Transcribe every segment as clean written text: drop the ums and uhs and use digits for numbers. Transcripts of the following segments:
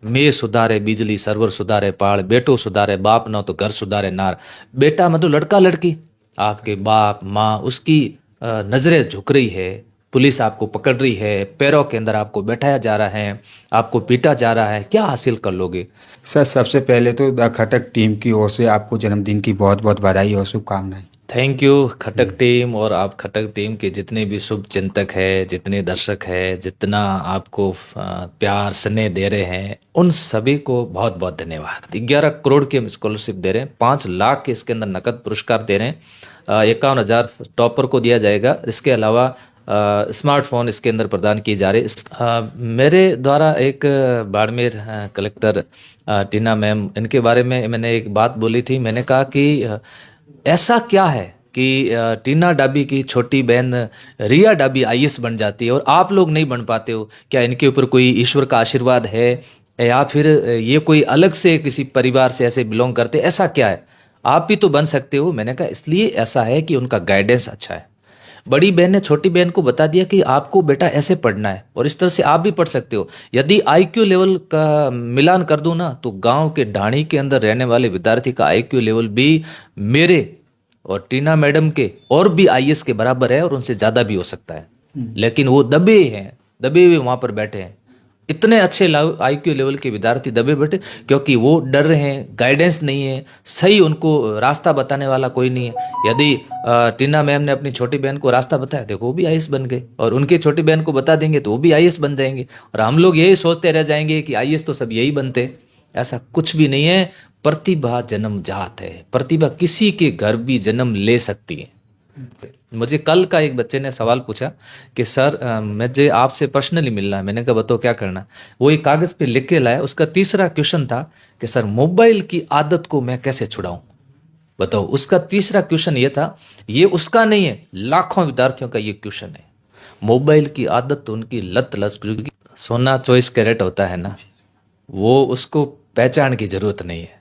मैं सुधारे बिजली सर्वर सुधारे पहाड़, बेटो सुधारे बाप ना तो घर सुधारे नार। बेटा मतलब लड़का लड़की, आपके बाप माँ उसकी नजरें झुक रही है, पुलिस आपको पकड़ रही है, पैरों के अंदर आपको बैठाया जा रहा है, आपको पीटा जा रहा है, क्या हासिल कर लोगे? सर सबसे पहले तो द खटक टीम की ओर से आपको जन्मदिन की बहुत बहुत बधाई और शुभकामनाएं। थैंक यू खटक टीम, और आप खटक टीम के जितने भी शुभ चिंतक है, जितने दर्शक है, जितना आपको प्यार स्नेह दे रहे हैं, उन सभी को बहुत बहुत धन्यवाद। 11 करोड़ की हम स्कॉलरशिप दे रहे हैं, 5 लाख के इसके अंदर नकद पुरस्कार दे रहे हैं, 51,000 टॉपर को दिया जाएगा। इसके अलावा स्मार्टफोन इसके अंदर प्रदान किए जा रहे हैं। मेरे द्वारा एक बाड़मेर कलेक्टर टीना मैम, इनके बारे में मैंने एक बात बोली थी। मैंने कहा कि ऐसा क्या है कि टीना डाबी की छोटी बहन रिया डाबी आईएएस बन जाती है और आप लोग नहीं बन पाते हो? क्या इनके ऊपर कोई ईश्वर का आशीर्वाद है, या फिर ये कोई अलग से किसी परिवार से ऐसे बिलोंग करते, ऐसा क्या है? आप भी तो बन सकते हो। मैंने कहा इसलिए ऐसा है कि उनका गाइडेंस अच्छा है। बड़ी बहन ने छोटी बहन को बता दिया कि आपको बेटा ऐसे पढ़ना है और इस तरह से आप भी पढ़ सकते हो। यदि आईक्यू लेवल का मिलान कर दूं ना, तो गांव के ढाणी के अंदर रहने वाले विद्यार्थी का आईक्यू लेवल भी मेरे और टीना मैडम के और भी आईएएस के बराबर है, और उनसे ज़्यादा भी हो सकता है। लेकिन वो दबे हैं, दबे हुए वहाँ पर बैठे हैं। इतने अच्छे आईक्यू लेवल के विद्यार्थी दबे बैठे क्योंकि वो डर रहे हैं, गाइडेंस नहीं है, सही उनको रास्ता बताने वाला कोई नहीं है। यदि टीना मैम ने अपनी छोटी बहन को रास्ता बताया, देखो वो भी आईएएस बन गए, और उनकी छोटी बहन को बता देंगे तो वो भी आईएएस बन जाएंगे, और हम लोग यही सोचते रह जाएंगे कि आईएएस तो सब यही बनते। ऐसा कुछ भी नहीं है। प्रतिभा जन्मजात है, प्रतिभा किसी के घर भी जन्म ले सकती है। मुझे कल का एक बच्चे ने सवाल पूछा कि सर मुझे आपसे पर्सनली मिलना है। मैंने कहा बताओ क्या करना है? वो एक कागज़ पे लिख के लाया। उसका तीसरा क्वेश्चन था कि सर मोबाइल की आदत को मैं कैसे छुड़ाऊं? बताओ, उसका तीसरा क्वेश्चन ये था। ये उसका नहीं है, लाखों विद्यार्थियों का ये क्वेश्चन है। मोबाइल की आदत तो उनकी लत लत, क्योंकि सोना 24 कैरेट होता है ना, वो उसको पहचान की जरूरत नहीं है।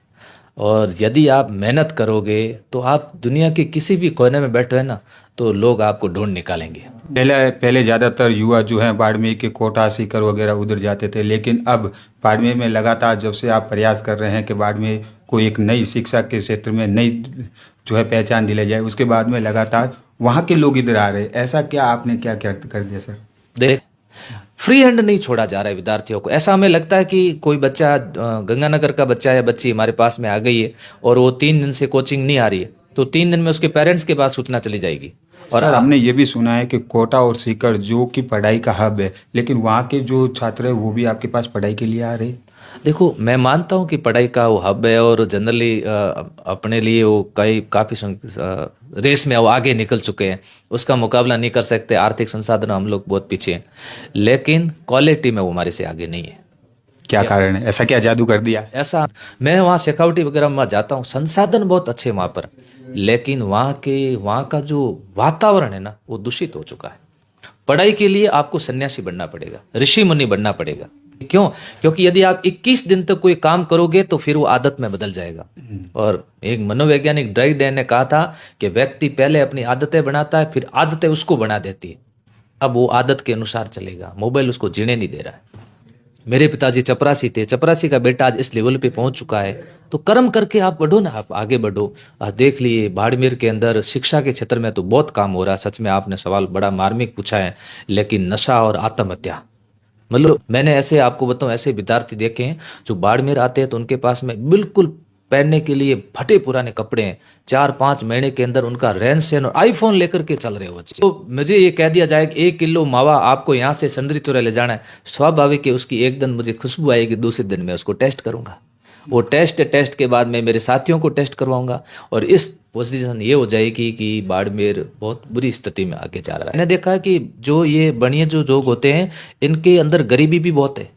और यदि आप मेहनत करोगे तो आप दुनिया के किसी भी कोने में बैठे हैं ना, तो लोग आपको ढूंढ निकालेंगे। पहले पहले ज़्यादातर युवा जो हैं बाड़मेर के कोटा सीकर वगैरह उधर जाते थे, लेकिन अब बाड़मेर में लगातार जब से आप प्रयास कर रहे हैं कि बाड़मेर को एक नई शिक्षा के क्षेत्र में नई जो है पहचान दिलाई जाए, उसके बाद में लगातार वहाँ के लोग इधर आ रहे हैं। ऐसा क्या आपने क्या क्या कर दिया सर? देख, फ्री हैंड नहीं छोड़ा जा रहा है विद्यार्थियों को। ऐसा हमें लगता है कि कोई बच्चा, गंगानगर का बच्चा या बच्ची हमारे पास में आ गई है और वो 3 दिन से कोचिंग नहीं आ रही है, तो 3 दिन में उसके पेरेंट्स के पास सूचना चली जाएगी। और सर हमने ये भी सुना है कि कोटा और सीकर जो कि पढ़ाई का हब है, लेकिन वहाँ के जो छात्र हैं वो भी आपके पास पढ़ाई के लिए आ रहे हैं। देखो, मैं मानता हूँ कि पढ़ाई का वो हब है, और जनरली अपने लिए वो काफ़ी रेस में वो आगे निकल चुके हैं। उसका मुकाबला नहीं कर सकते, आर्थिक संसाधन हम लोग बहुत पीछे हैं, लेकिन क्वालिटी में वो हमारे से आगे नहीं है। क्या कारण है? ऐसा क्या जादू कर दिया? ऐसा, मैं वहाँ सिक्योरिटी वगैरह में जाता हूँ, संसाधन बहुत अच्छे हैं वहाँ पर, लेकिन वहाँ का जो वातावरण है ना, वो दूषित हो चुका है। पढ़ाई के लिए आपको सन्यासी बनना पड़ेगा, ऋषि मुनि बनना पड़ेगा। क्यों? क्योंकि यदि आप 21 दिन तक कोई काम करोगे तो फिर वो आदत में बदल जाएगा। और एक मनोवैज्ञानिक ड्राइग डे ने कहा था कि व्यक्ति पहले अपनी आदतें बनाता है, फिर आदतें उसको बना देती है। अब वो आदत के अनुसार चलेगा, मोबाइल उसको जीने नहीं दे रहा है। मेरे पिताजी चपरासी थे, चपरासी का बेटा आज इस लेवल पे पहुंच चुका है। तो कर्म करके आप बढ़ो ना, आप आगे बढ़ो। देख लिए बाड़मेर के अंदर शिक्षा के क्षेत्र में तो बहुत काम हो रहा है। सच में आपने सवाल बड़ा मार्मिक पूछा है, लेकिन नशा और आत्महत्या, मतलब मैंने ऐसे आपको बताऊं, ऐसे विद्यार्थी देखे हैं जो बाड़मेर आते हैं तो उनके पास में बिल्कुल पहनने के लिए फटे पुराने कपड़े हैं, 4-5 महीने के अंदर उनका रहन सहन, और आईफोन लेकर के चल रहे हो बच्चे। तो मुझे ये कह दिया जाए कि 1 किलो मावा आपको यहाँ से संदरी चौरा ले जाना है, स्वाभाविक है उसकी एक दिन मुझे खुशबू आएगी, दूसरे दिन मैं उसको टेस्ट करूंगा। वो टेस्ट के बाद मैं मेरे साथियों को टेस्ट करवाऊंगा, और इस पोजीशन ये हो जाएगी कि बाड़मेर बहुत बुरी स्थिति में आगे जा रहा है। मैंने देखा है कि जो ये बनिए जो लोग होते हैं, इनके अंदर गरीबी भी बहुत है।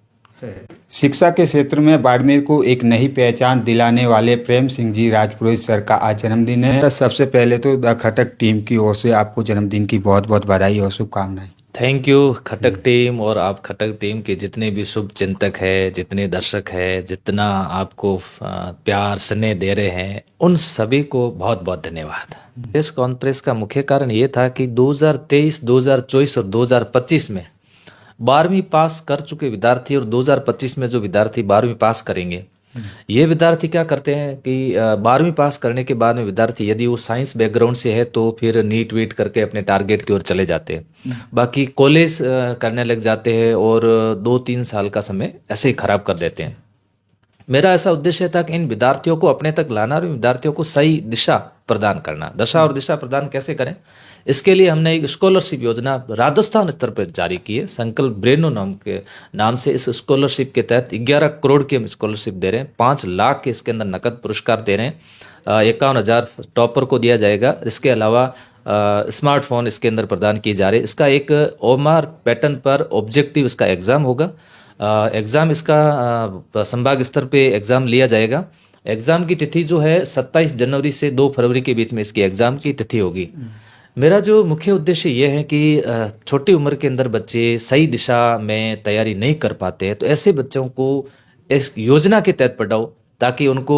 शिक्षा के क्षेत्र में बाड़मेर को एक नई पहचान दिलाने वाले प्रेम सिंह जी राजपुरोहित सर का आज जन्मदिन है। तो सबसे पहले तो द खटक टीम की ओर से आपको जन्मदिन की बहुत बहुत बधाई और शुभकामनाएं। थैंक यू खटक टीम, और आप खटक टीम के जितने भी शुभ चिंतक है, जितने दर्शक है, जितना आपको प्यार स्नेह दे रहे हैं, उन सभी को बहुत बहुत धन्यवाद। इस कॉन्फ्रेंस का मुख्य कारण ये था कि 2023, 2024 और 2025 में 12वीं पास कर चुके विद्यार्थी और 2025 में जो विद्यार्थी 12वीं पास करेंगे, ये विद्यार्थी क्या करते हैं कि 12वीं पास करने के बाद में विद्यार्थी यदि वो साइंस बैकग्राउंड से है तो फिर नीट वीट करके अपने टारगेट की ओर चले जाते हैं। बाकी कॉलेज करने लग जाते हैं और 2-3 साल का समय ऐसे ही खराब कर देते हैं। मेरा ऐसा उद्देश्य था कि इन विद्यार्थियों को अपने तक लाना और विद्यार्थियों को सही दिशा प्रदान करना। दशा और दिशा प्रदान कैसे करें, इसके लिए हमने एक स्कॉलरशिप योजना राजस्थान स्तर पर जारी की है। संकल्प ब्रेनो नाम से इस स्कॉलरशिप के तहत 11 करोड़ की हम स्कॉलरशिप दे रहे हैं। 5 लाख के इसके अंदर नकद पुरस्कार दे रहे हैं। 51,000 टॉपर को दिया जाएगा। इसके अलावा स्मार्टफोन इसके अंदर प्रदान किए जा रहे हैं। इसका एक ओमार पैटर्न पर ऑब्जेक्टिव इसका एग्ज़ाम होगा। एग्ज़ाम इसका संभाग स्तर पे एग्ज़ाम लिया जाएगा। एग्ज़ाम की तिथि जो है 27 जनवरी से 2 फरवरी के बीच में इसकी एग्ज़ाम की तिथि होगी। मेरा जो मुख्य उद्देश्य ये है कि छोटी उम्र के अंदर बच्चे सही दिशा में तैयारी नहीं कर पाते हैं, तो ऐसे बच्चों को इस योजना के तहत पढ़ाओ ताकि उनको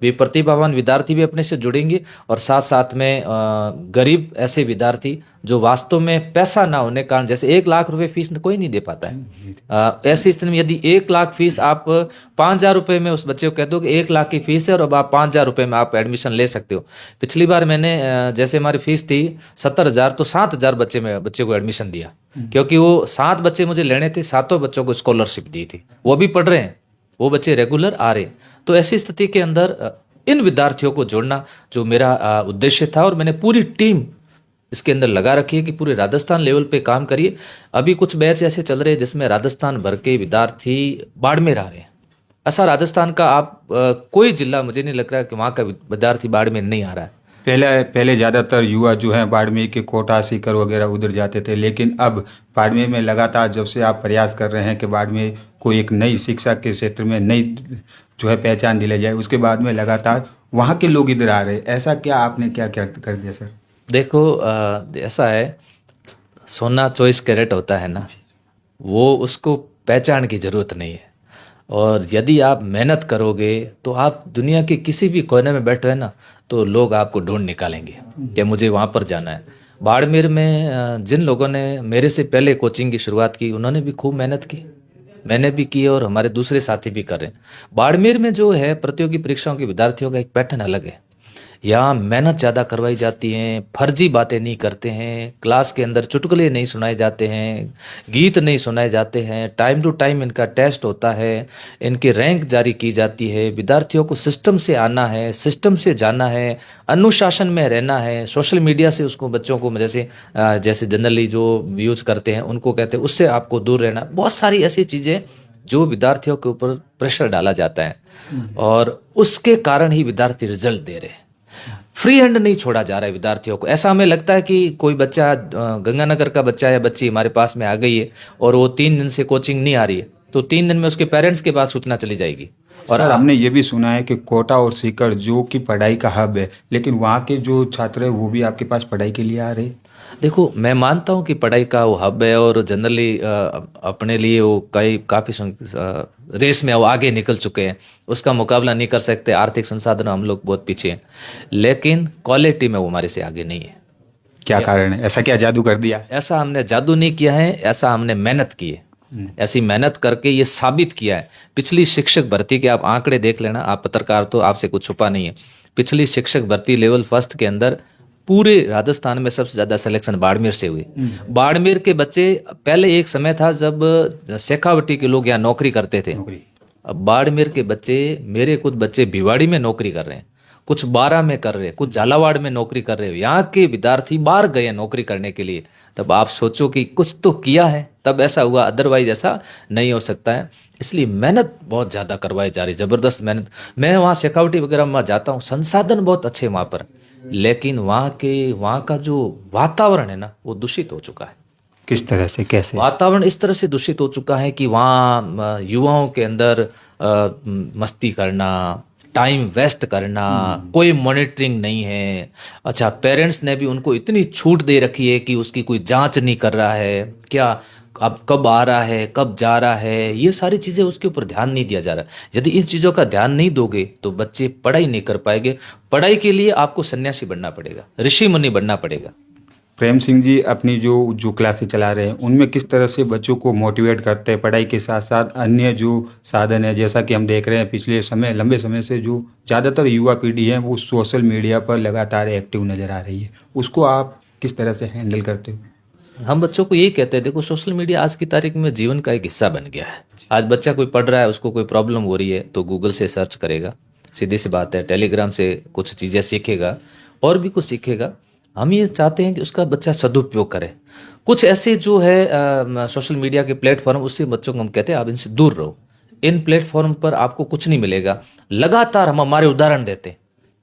भी प्रतिभावान विद्यार्थी भी अपने से जुड़ेंगे और साथ साथ में गरीब ऐसे विद्यार्थी जो वास्तव में पैसा ना होने के कारण, जैसे 1 लाख रुपए फीस कोई नहीं दे पाता है, ऐसी स्थिति में यदि 1 लाख फीस आप 5,000 रुपये में उस बच्चे को कह दो कि 1 लाख की फीस है और अब आप 5,000 रुपये में आप एडमिशन ले सकते हो। पिछली बार मैंने जैसे हमारी फीस थी 70,000, तो 7,000 बच्चे को एडमिशन दिया, क्योंकि वो 7 बच्चे मुझे लेने थे, 7 बच्चों को स्कॉलरशिप दी थी। वो भी पढ़ रहे हैं, वो बच्चे रेगुलर आ रहे। तो ऐसी स्थिति के अंदर इन विद्यार्थियों को जोड़ना जो मेरा उद्देश्य था, और मैंने पूरी टीम इसके अंदर लगा रखी है कि पूरे राजस्थान लेवल पे काम करिए। अभी कुछ बैच ऐसे चल रहे हैं जिसमें राजस्थान भर के विद्यार्थी बाड़मेर आ रहे हैं। ऐसा राजस्थान का आप कोई जिला मुझे नहीं लग रहा है कि वहाँ का विद्यार्थी बाड़मेर नहीं आ रहा है। पहले ज़्यादातर युवा जो हैं बाड़मेर के कोटा सीकर वगैरह उधर जाते थे, लेकिन अब बाड़मेर में लगातार जब से आप प्रयास कर रहे हैं कि बाड़मेर को एक नई शिक्षा के क्षेत्र में नई जो है पहचान दिलाई जाए, उसके बाद में लगातार वहाँ के लोग इधर आ रहे हैं। ऐसा क्या आपने क्या क्या कर दिया सर? देखो ऐसा है, सोना 24 कैरेट होता है ना, वो उसको पहचान की ज़रूरत नहीं है। और यदि आप मेहनत करोगे तो आप दुनिया के किसी भी कोने में बैठे हैं ना, तो लोग आपको ढूंढ निकालेंगे कि मुझे वहाँ पर जाना है। बाड़मेर में जिन लोगों ने मेरे से पहले कोचिंग की शुरुआत की, उन्होंने भी खूब मेहनत की, मैंने भी की और हमारे दूसरे साथी भी कर रहे हैं। बाड़मेर में जो है प्रतियोगी परीक्षाओं के विद्यार्थियों का एक पैटर्न अलग है। यहाँ मेहनत ज़्यादा करवाई जाती है, फर्जी बातें नहीं करते हैं, क्लास के अंदर चुटकुले नहीं सुनाए जाते हैं, गीत नहीं सुनाए जाते हैं, टाइम टू टाइम इनका टेस्ट होता है, इनकी रैंक जारी की जाती है। विद्यार्थियों को सिस्टम से आना है, सिस्टम से जाना है, अनुशासन में रहना है। सोशल मीडिया से उसको बच्चों को जैसे जनरली जो यूज करते हैं उनको कहते हैं, उससे आपको दूर रहना। बहुत सारी ऐसी चीज़ें जो विद्यार्थियों के ऊपर प्रेशर डाला जाता है और उसके कारण ही विद्यार्थी रिजल्ट दे रहे हैं। फ्री हैंड नहीं छोड़ा जा रहा है विद्यार्थियों को। ऐसा हमें लगता है कि कोई बच्चा गंगानगर का बच्चा या बच्ची हमारे पास में आ गई है और वो 3 दिन से कोचिंग नहीं आ रही है, तो 3 दिन में उसके पेरेंट्स के पास सूचना चली जाएगी। और हमने ये भी सुना है कि कोटा और सीकर जो कि पढ़ाई का हब है, लेकिन वहाँ के जो छात्र हैं वो भी आपके पास पढ़ाई के लिए आ रहे हैं। देखो, मैं मानता हूँ कि पढ़ाई का वो हब है और जनरली अपने लिए वो काफ़ी रेस में वो आगे निकल चुके हैं, उसका मुकाबला नहीं कर सकते। आर्थिक संसाधन हम लोग बहुत पीछे हैं, लेकिन क्वालिटी में वो हमारे से आगे नहीं है। क्या कारण है? ऐसा क्या जादू कर दिया? ऐसा हमने जादू नहीं किया है, ऐसा हमने मेहनत की है। ऐसी मेहनत करके ये साबित किया है। पिछली शिक्षक भर्ती के आप आंकड़े देख लेना, आप पत्रकार तो आपसे कुछ छुपा नहीं है। पिछली शिक्षक भर्ती लेवल फर्स्ट के अंदर पूरे राजस्थान में सबसे ज्यादा सिलेक्शन बाड़मेर से हुई। बाड़मेर के बच्चे, पहले एक समय था जब शेखावटी के लोग यहाँ नौकरी करते थे, अब बाड़मेर के बच्चे, मेरे कुछ बच्चे भिवाड़ी में नौकरी कर रहे हैं, कुछ बारा में कर रहे हैं, कुछ झालावाड़ में नौकरी कर रहे हैं। यहाँ के विद्यार्थी बाहर गए हैं नौकरी करने के लिए। तब आप सोचो कि कुछ तो किया है, तब ऐसा हुआ, अदरवाइज ऐसा नहीं हो सकता है। इसलिए मेहनत बहुत ज़्यादा करवाई जा रही, ज़बरदस्त मेहनत। मैं वहाँ शेखावटी वगैरह में जाता हूँ, संसाधन बहुत अच्छे वहाँ पर, लेकिन वहाँ का जो वातावरण है ना, वो दूषित हो चुका है। किस तरह से, कैसे? वातावरण इस तरह से दूषित हो चुका है कि वहाँ युवाओं के अंदर मस्ती करना, टाइम वेस्ट करना, कोई मॉनिटरिंग नहीं है। अच्छा, पेरेंट्स ने भी उनको इतनी छूट दे रखी है कि उसकी कोई जांच नहीं कर रहा है, क्या अब कब आ रहा है, कब जा रहा है, ये सारी चीज़ें उसके ऊपर ध्यान नहीं दिया जा रहा। यदि इस चीज़ों का ध्यान नहीं दोगे तो बच्चे पढ़ाई नहीं कर पाएंगे। पढ़ाई के लिए आपको सन्यासी बनना पड़ेगा, ऋषि मुनि बनना पड़ेगा। प्रेम सिंह जी अपनी जो जो क्लासें चला रहे हैं उनमें किस तरह से बच्चों को मोटिवेट करते हैं पढ़ाई के साथ साथ अन्य जो साधन है, जैसा कि हम देख रहे हैं पिछले समय लंबे समय से जो ज़्यादातर युवा पीढ़ी है वो सोशल मीडिया पर लगातार एक्टिव नज़र आ रही है, उसको आप किस तरह से हैंडल करते हो? हम बच्चों को यही कहते हैं, देखो सोशल मीडिया आज की तारीख में जीवन का एक हिस्सा बन गया है। आज बच्चा कोई पढ़ रहा है, उसको कोई प्रॉब्लम हो रही है तो गूगल से सर्च करेगा, सीधी सी बात है। टेलीग्राम से कुछ चीज़ें सीखेगा और भी कुछ सीखेगा। हम ये चाहते हैं कि उसका बच्चा सदुपयोग करे। कुछ ऐसे जो है सोशल मीडिया के प्लेटफॉर्म, उससे बच्चों को हम कहते हैं आप इनसे दूर रहो। इन प्लेटफॉर्म पर आपको कुछ नहीं मिलेगा। लगातार हम हमारे उदाहरण देते हैं,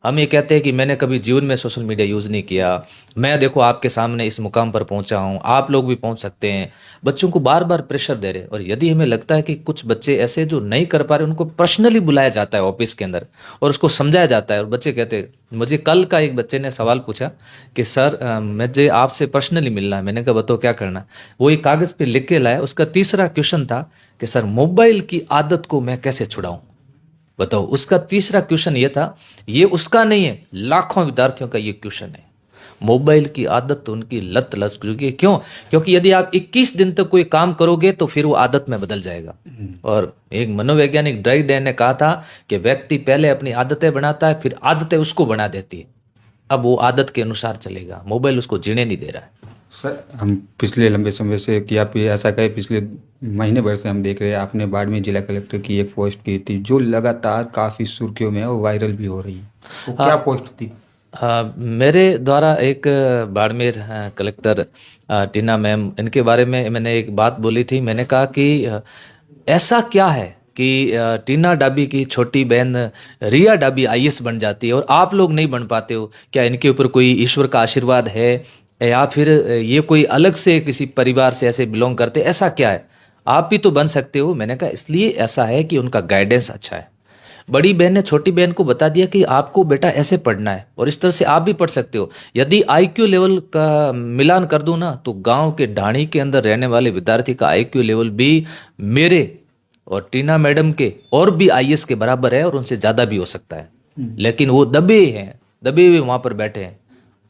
हम ये कहते हैं कि मैंने कभी जीवन में सोशल मीडिया यूज़ नहीं किया, मैं देखो आपके सामने इस मुकाम पर पहुंचा हूं, आप लोग भी पहुंच सकते हैं। बच्चों को बार बार प्रेशर दे रहे। और यदि हमें लगता है कि कुछ बच्चे ऐसे जो नहीं कर पा रहे, उनको पर्सनली बुलाया जाता है ऑफिस के अंदर और उसको समझाया जाता है। और बच्चे कहते हैं, मुझे कल का एक बच्चे ने सवाल पूछा कि सर मुझे आपसे पर्सनली मिलना है। मैंने कहा बताओ क्या करना है। वो एक कागज़ पे लिख के लाया। उसका तीसरा क्वेश्चन था कि सर मोबाइल की आदत को मैं कैसे छुड़ाऊं। बताओ, उसका तीसरा क्वेश्चन ये था। ये उसका नहीं है, लाखों विद्यार्थियों का ये क्वेश्चन है। मोबाइल की आदत तो उनकी लत लग चुकी है। क्यों? क्योंकि यदि आप 21 दिन तक कोई काम करोगे तो फिर वो आदत में बदल जाएगा। और एक मनोवैज्ञानिक ड्राइड डैन ने कहा था कि व्यक्ति पहले अपनी आदतें बनाता है, फिर आदतें उसको बना देती है। अब वो आदत के अनुसार चलेगा, मोबाइल उसको जीने नहीं दे रहा है। सर हम पिछले लंबे समय से कि आप ये ऐसा कहें पिछले महीने भर से हम देख रहे हैं आपने बाड़मेर जिला कलेक्टर की एक पोस्ट की थी जो लगातार काफ़ी सुर्खियों में है और वायरल भी हो रही है, तो क्या पोस्ट थी? मेरे द्वारा एक बाड़मेर कलेक्टर टीना मैम, इनके बारे में मैंने एक बात बोली थी। मैंने कहा कि ऐसा क्या है कि टीना डाबी की छोटी बहन रिया डाबी आईएएस बन जाती है और आप लोग नहीं बन पाते हो? क्या इनके ऊपर कोई ईश्वर का आशीर्वाद है या फिर ये कोई अलग से किसी परिवार से ऐसे बिलोंग करते, ऐसा क्या है? आप भी तो बन सकते हो। मैंने कहा इसलिए ऐसा है कि उनका गाइडेंस अच्छा है। बड़ी बहन ने छोटी बहन को बता दिया कि आपको बेटा ऐसे पढ़ना है और इस तरह से आप भी पढ़ सकते हो। यदि आईक्यू लेवल का मिलान कर दूं ना, तो गांव के ढाणी के अंदर रहने वाले विद्यार्थी का आईक्यू लेवल भी मेरे और टीना मैडम के और भी आईएएस के बराबर है और उनसे ज़्यादा भी हो सकता है। लेकिन वो दबे हैं, दबे हुए वहाँ पर बैठे हैं।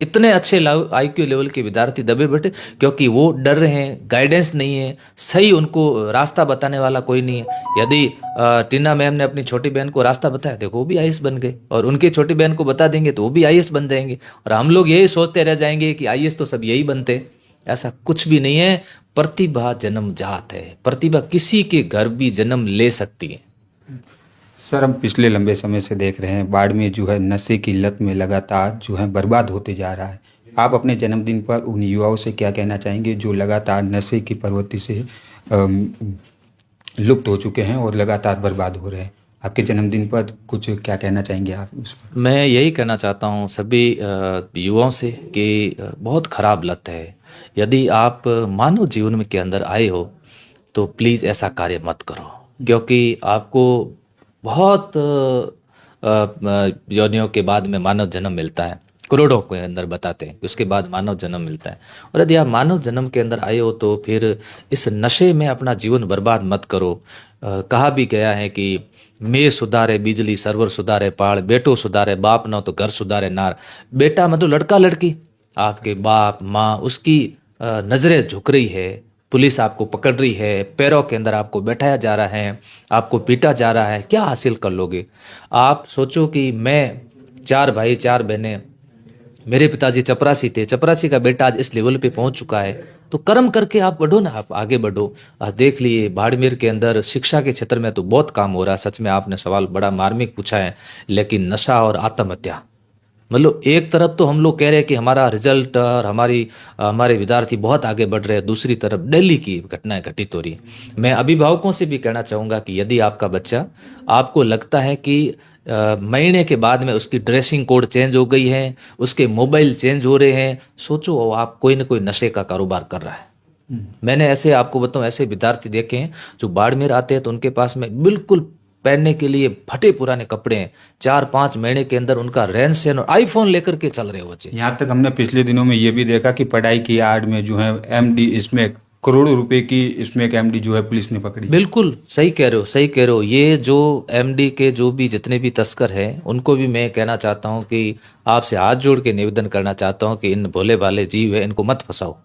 इतने अच्छे आईक्यू लेवल के विद्यार्थी दबे बैठे क्योंकि वो डर रहे हैं, गाइडेंस नहीं है, सही उनको रास्ता बताने वाला कोई नहीं है। यदि टीना मैम ने अपनी छोटी बहन को रास्ता बताया, देखो वो भी आईएएस बन गए, और उनकी छोटी बहन को बता देंगे तो वो भी आईएएस बन जाएंगे, और हम लोग यही सोचते रह जाएंगे कि आईएएस तो सब यही बनते। ऐसा कुछ भी नहीं है। प्रतिभा जन्मजात है, प्रतिभा किसी के घर भी जन्म ले सकती है। सर हम पिछले लंबे समय से देख रहे हैं बाड़मेर जो है नशे की लत में लगातार जो है बर्बाद होते जा रहा है। आप अपने जन्मदिन पर उन युवाओं से क्या कहना चाहेंगे जो लगातार नशे की प्रवृत्ति से लुप्त हो चुके हैं और लगातार बर्बाद हो रहे हैं? आपके जन्मदिन पर कुछ क्या कहना चाहेंगे आप उस पर? मैं यही कहना चाहता हूँ सभी युवाओं से कि बहुत खराब लत है। यदि आप मानव जीवन में के अंदर आए हो तो प्लीज़ ऐसा कार्य मत करो, क्योंकि आपको बहुत योनियों के बाद में मानव जन्म मिलता है। करोड़ों के अंदर बताते हैं कि उसके बाद मानव जन्म मिलता है। और यदि आप मानव जन्म के अंदर आए हो तो फिर इस नशे में अपना जीवन बर्बाद मत करो। कहा भी गया है कि मैं सुधारे बिजली सर्वर सुधारे पहाड़, बेटो सुधारे बाप न तो घर सुधारे नार। बेटा मतलब लड़का लड़की, आपके बाप माँ, उसकी नज़रें झुक रही है, पुलिस आपको पकड़ रही है, पैरों के अंदर आपको बैठाया जा रहा है, आपको पीटा जा रहा है, क्या हासिल कर लोगे? आप सोचो कि मैं 4 भाई 4 बहनें, मेरे पिताजी चपरासी थे, चपरासी का बेटा आज इस लेवल पे पहुंच चुका है, तो कर्म करके आप बढ़ो ना, आप आगे बढ़ो। देख लिए बाड़मेर के अंदर शिक्षा के क्षेत्र में तो बहुत काम हो रहा है। सच में आपने सवाल बड़ा मार्मिक पूछा है, लेकिन नशा और आत्महत्या, मतलब एक तरफ तो हम लोग कह रहे हैं कि हमारा रिजल्ट और हमारे विद्यार्थी बहुत आगे बढ़ रहे हैं, दूसरी तरफ दिल्ली की घटनाएं घटित हो रही हैं। मैं अभिभावकों से भी कहना चाहूँगा कि यदि आपका बच्चा, आपको लगता है कि महीने के बाद में उसकी ड्रेसिंग कोड चेंज हो गई है, उसके मोबाइल चेंज हो रहे हैं, सोचो आप कोई ना कोई नशे का कारोबार कर रहा है। मैंने ऐसे आपको बताऊं, ऐसे विद्यार्थी देखे हैं जो बाड़मेर आते हैं तो उनके पास में बिल्कुल पहनने के लिए फटे पुराने कपड़े हैं। 4-5 महीने के अंदर उनका रहन सहन और आईफोन लेकर के चल रहे हो बच्चे। यहाँ तक हमने पिछले दिनों में ये भी देखा कि पढ़ाई की आड़ में जो है एमडी स्मैक करोड़ों रुपए की इसमें एक एमडी जो है पुलिस ने पकड़ी। बिल्कुल सही कह रहे हो, सही कह रहे हो। ये जो एमडी के जो भी जितने भी तस्कर हैं उनको भी मैं कहना चाहता हूँ कि आपसे हाथ जोड़ के निवेदन करना चाहता हूँ कि इन भोले भाले जीव है इनको मत फंसाओ,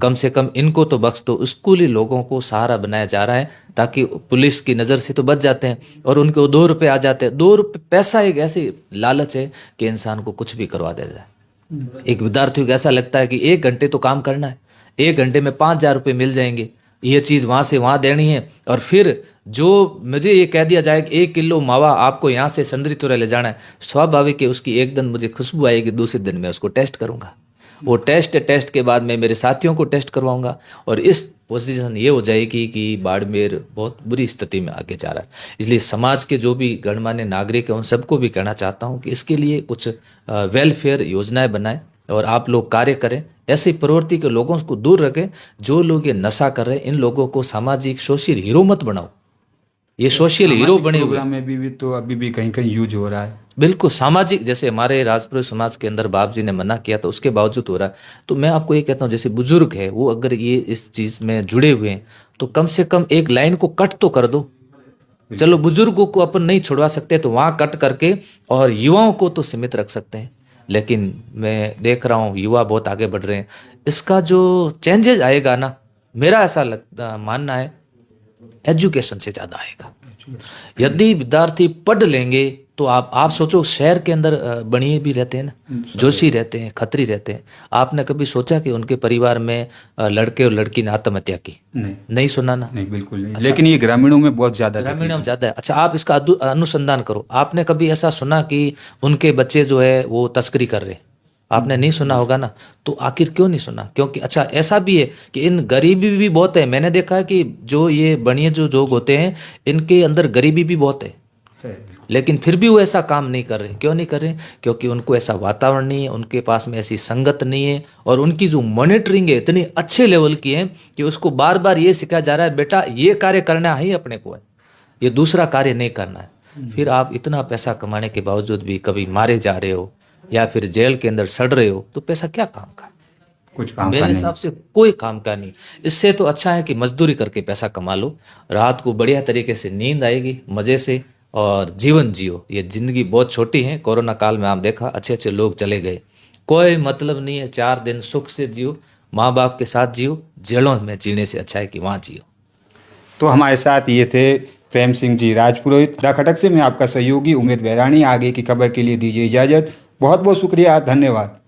कम से कम इनको तो बख्श दो। स्कूली लोगों को सहारा बनाया जा रहा है ताकि पुलिस की नज़र से तो बच जाते हैं और उनको 2 रुपये आ जाते हैं। 2 रुपये पैसा एक ऐसी लालच है कि इंसान को कुछ भी करवा दे जाए। एक विद्यार्थी को ऐसा लगता है कि 1 घंटे तो काम करना है, 1 घंटे में 5,000 रुपये मिल जाएंगे, ये चीज़ वहाँ से वहाँ देनी है। और फिर जो मुझे ये कह दिया जाए कि 1 किलो मावा आपको यहाँ से संदरी तुरा ले जाना है, स्वाभाविक है उसकी एक दिन मुझे खुशबू आएगी, दूसरे दिन मैं उसको टेस्ट करूँगा। वो टेस्ट के बाद मैं मेरे साथियों को टेस्ट करवाऊंगा और इस पोजीशन ये हो जाएगी कि बाड़मेर बहुत बुरी स्थिति में आगे जा रहा है। इसलिए समाज के जो भी गणमान्य नागरिक हैं उन सबको भी कहना चाहता हूँ कि इसके लिए कुछ वेलफेयर योजनाएं बनाएं और आप लोग कार्य करें। ऐसी प्रवृत्ति के लोगों को दूर रखें। जो लोग ये नशा कर रहे हैं इन लोगों को सामाजिक सोशल हीरो मत बनाओ। ये सोशल हीरो बने हुए प्रोग्राम में भी तो अभी भी कहीं कहीं यूज हो रहा है। बिल्कुल सामाजिक, जैसे हमारे राजपुर समाज के अंदर बाप जी ने मना किया तो उसके बावजूद हो रहा है। तो मैं आपको ये कहता हूँ जैसे बुजुर्ग है वो अगर ये इस चीज़ में जुड़े हुए हैं तो कम से कम एक लाइन को कट तो कर दो। चलो बुजुर्गों को अपन नहीं छुड़वा सकते तो वहाँ कट करके और युवाओं को तो सीमित रख सकते हैं। लेकिन मैं देख रहा हूँ युवा बहुत आगे बढ़ रहे हैं। इसका जो चेंजेस आएगा ना, मेरा ऐसा मानना है एजुकेशन से ज़्यादा आएगा। यदि विद्यार्थी पढ़ लेंगे तो आप सोचो शहर के अंदर बनिए भी रहते हैं ना, जोशी रहते हैं, खत्री रहते हैं। आपने कभी सोचा कि उनके परिवार में लड़के और लड़की ने आत्महत्या की? नहीं सुना ना? नहीं, बिल्कुल नहीं। लेकिन ये ग्रामीणों में बहुत ज़्यादा, ग्रामीणों में ज़्यादा है। अच्छा आप इसका अनुसंधान करो। आपने कभी ऐसा सुना कि उनके बच्चे जो है वो तस्करी कर रहे हैं? आपने नहीं सुना होगा ना। तो आखिर क्यों नहीं सुना? क्योंकि अच्छा ऐसा भी है कि इन गरीबी भी बहुत है। मैंने देखा है कि जो ये बनिए जो लोग होते हैं इनके अंदर गरीबी भी बहुत है, लेकिन फिर भी वो ऐसा काम नहीं कर रहे। क्यों नहीं कर रहे? क्योंकि उनको ऐसा वातावरण नहीं है, उनके पास में ऐसी संगत नहीं है और उनकी जो मॉनिटरिंग है इतनी अच्छे लेवल की है कि उसको बार बार ये सिखाया जा रहा है बेटा ये कार्य करना ही अपने को है, ये दूसरा कार्य नहीं करना है। फिर आप इतना पैसा कमाने के बावजूद भी कभी मारे जा रहे हो या फिर जेल के अंदर सड़ रहे हो तो पैसा क्या काम का? कुछ काम का मेरे नहीं। हिसाब से कोई काम का नहीं। इससे तो अच्छा है कि मजदूरी करके पैसा कमा लो, रात को बढ़िया तरीके से नींद आएगी मज़े से और जीवन जियो। ये ज़िंदगी बहुत छोटी है। कोरोना काल में आप देखा अच्छे अच्छे लोग चले गए, कोई मतलब नहीं है। 4 दिन सुख से जियो, माँ बाप के साथ जियो। जेलों में जीने से अच्छा है कि वहाँ जियो। तो हमारे साथ ये थे प्रेम सिंह जी राजपुरोहित। दा खटक से मैं आपका सहयोगी उमेद बैरानी। आगे की खबर के लिए दीजिए इजाज़त। बहुत बहुत शुक्रिया, धन्यवाद।